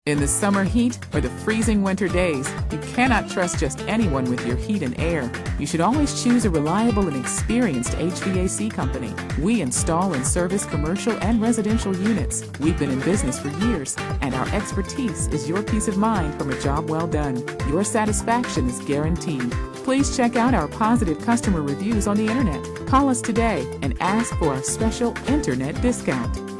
In the summer heat or the freezing winter days, you cannot trust just anyone with your heat and air. You should always choose a reliable and experienced HVAC company. We install and service commercial and residential units. We've been in business for years, and our expertise is your peace of mind from a job well done. Your satisfaction is guaranteed. Please check out our positive customer reviews on the internet. Call us today and ask for a special internet discount.